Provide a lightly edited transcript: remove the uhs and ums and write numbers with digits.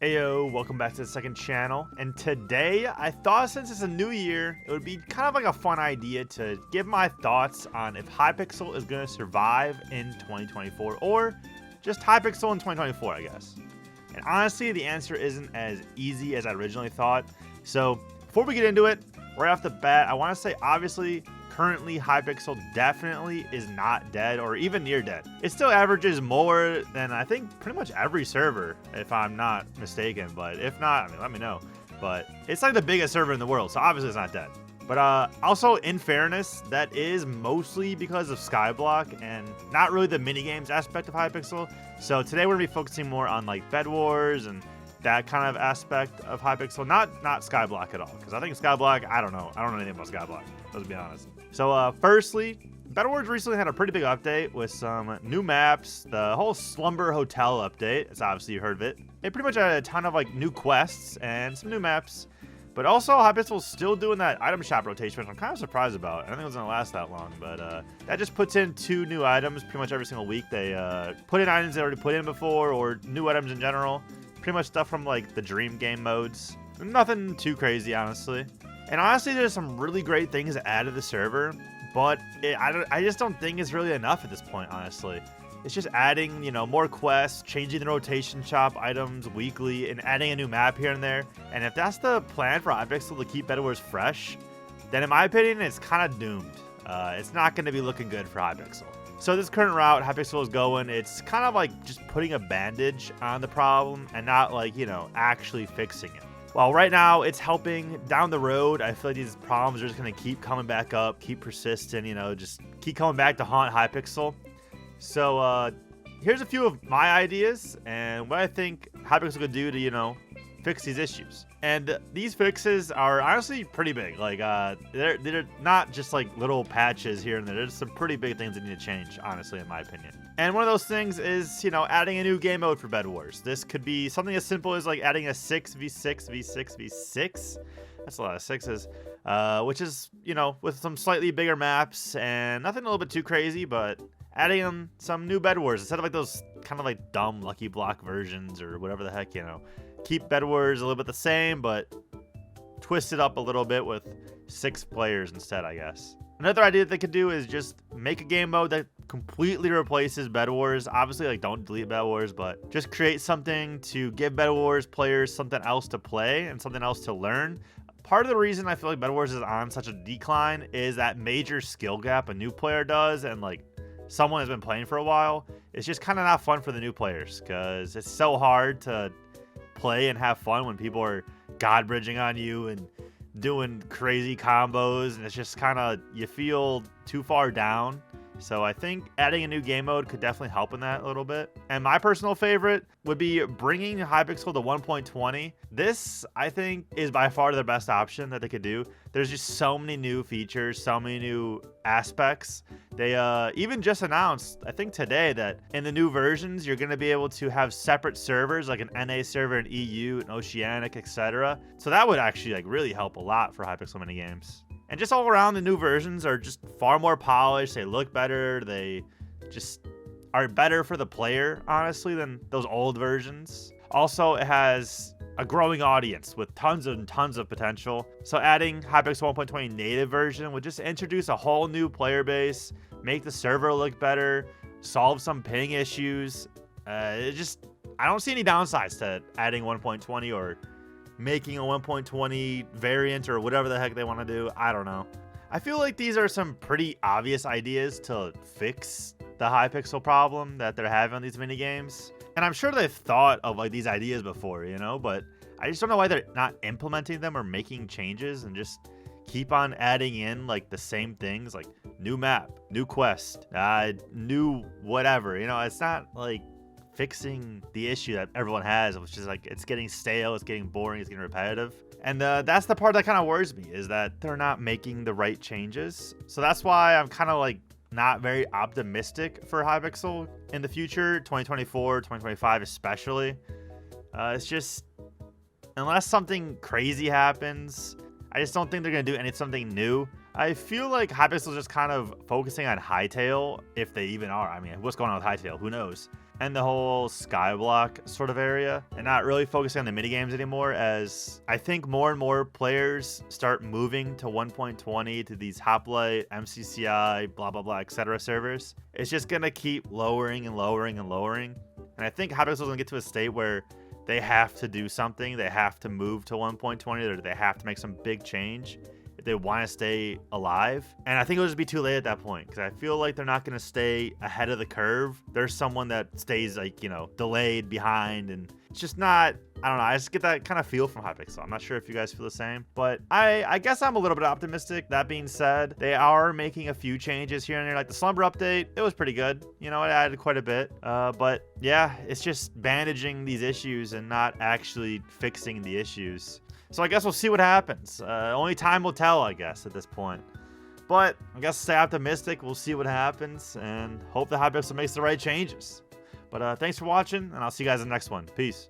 Heyo, welcome back to the second channel. And today, I thought since it's a new year, it would be kind of like a fun idea to give my thoughts on if Hypixel is going to survive in 2024 or just Hypixel in 2024, I guess. And honestly, the answer isn't as easy as I originally thought. So before we get into it, right off the bat, I want to say obviously, currently Hypixel definitely is not dead or even near dead. It still averages more than I think pretty much every server, if I'm not mistaken. But if not, I mean, let me know. But it's like the biggest server in the world, so obviously it's not dead. But also, in fairness, that is mostly because of Skyblock and not really the minigames aspect of Hypixel. So today we're going to be focusing more on like Bedwars and that kind of aspect of Hypixel, not Skyblock at all. Because I think Skyblock, I don't know anything about Skyblock, let's be honest. So firstly, Bedwars recently had a pretty big update with some new maps, the whole Slumber Hotel update, as obviously you heard of it. They pretty much had a ton of like new quests and some new maps. But also, Hypixel's still doing that item shop rotation, which I'm kind of surprised about. I don't think it was going to last that long, but that just puts in 2 new items pretty much every single week. They put in items they already put in before, or new items in general. Pretty much stuff from like the Dream Game modes. Nothing too crazy, honestly. And honestly, there's some really great things to add to the server, but I just don't think it's really enough at this point, honestly. It's just adding, you know, more quests, changing the rotation shop items weekly, and adding a new map here and there. And if that's the plan for Hypixel to keep Bedwars fresh, then in my opinion, it's kind of doomed. It's not going to be looking good for Hypixel. So this current route Hypixel is going, it's kind of like just putting a bandage on the problem and not like, you know, actually fixing it. Well, right now it's helping. Down the road, I feel like these problems are just going to keep coming back up, keep persisting, you know, just keep coming back to haunt Hypixel. So here's a few of my ideas and what I think Hypixel could do to, you know, fix these issues. And these fixes are honestly pretty big. Like they're not just like little patches here and there. There's some pretty big things that need to change, honestly, in my opinion. And one of those things is, you know, adding a new game mode for Bedwars. This could be something as simple as like adding a 6v6v6v6. That's a lot of sixes. Which is, you know, with some slightly bigger maps and nothing a little bit too crazy, but adding them some new Bedwars instead of like those kind of like dumb Lucky Block versions or whatever the heck, you know. Keep Bedwars a little bit the same, but twist it up a little bit with 6 players instead, I guess. Another idea that they could do is just make a game mode that completely replaces Bedwars. Obviously, like, don't delete Bedwars, but just create something to give Bedwars players something else to play and something else to learn. Part of the reason I feel like Bedwars is on such a decline is that major skill gap a new player does, and like someone has been playing for a while. It's just kind of not fun for the new players because it's so hard to play and have fun when people are god bridging on you and doing crazy combos, and it's just kind of, you feel too far down. So I think adding a new game mode could definitely help in that a little bit. And my personal favorite would be bringing Hypixel to 1.20. This, I think, is by far the best option that they could do. There's just so many new features, so many new aspects. They even just announced, I think today, that in the new versions, you're going to be able to have separate servers, like an NA server, an EU, an Oceanic, etc. So that would actually like really help a lot for Hypixel minigames. And just all around, the new versions are just far more polished. They look better. They just are better for the player, honestly, than those old versions. Also, it has a growing audience with tons and tons of potential. So adding Hypixel 1.20 native version would just introduce a whole new player base, make the server look better, solve some ping issues. I don't see any downsides to adding 1.20 or making a 1.20 variant or whatever the heck they want to do. I don't know. I feel like these are some pretty obvious ideas to fix the Hypixel problem that they're having on these minigames. And I'm sure they've thought of like these ideas before, you know, but I just don't know why they're not implementing them or making changes and just keep on adding in like the same things, like new map, new quest, new whatever, you know. It's not like fixing the issue that everyone has, which is like it's getting stale, it's getting boring, it's getting repetitive. And that's the part that kind of worries me, is that they're not making the right changes. So that's why I'm kind of like not very optimistic for Hypixel in the future, 2024, 2025 especially. It's just, unless something crazy happens, I just don't think they're going to do something new. I feel like Hypixel is just kind of focusing on Hytale, if they even are. I mean, what's going on with Hytale? Who knows? and the whole skyblock sort of area, and not really focusing on the minigames anymore, as I think more and more players start moving to 1.20 to these Hoplite, MCCI, blah blah blah, etc. servers. It's just gonna keep lowering and lowering and lowering, and I think Hypixel is gonna get to a state where they have to do something. They have to move to 1.20, or they have to make some big change if they want to stay alive. And I think it'll just be too late at that point, because I feel like they're not going to stay ahead of the curve. There's someone that stays, like, you know, delayed behind, and it's just not, I don't know, I just get that kind of feel from Hypixel. I'm not sure if you guys feel the same, but I guess I'm a little bit optimistic. That being said, they are making a few changes here and there, like the Slumber update. It was pretty good, you know, it added quite a bit, but yeah, it's just bandaging these issues and not actually fixing the issues. So I guess we'll see what happens. Only time will tell, I guess, at this point. But I guess stay optimistic. We'll see what happens, and hope the Hypixel makes the right changes. But thanks for watching, and I'll see you guys in the next one. Peace.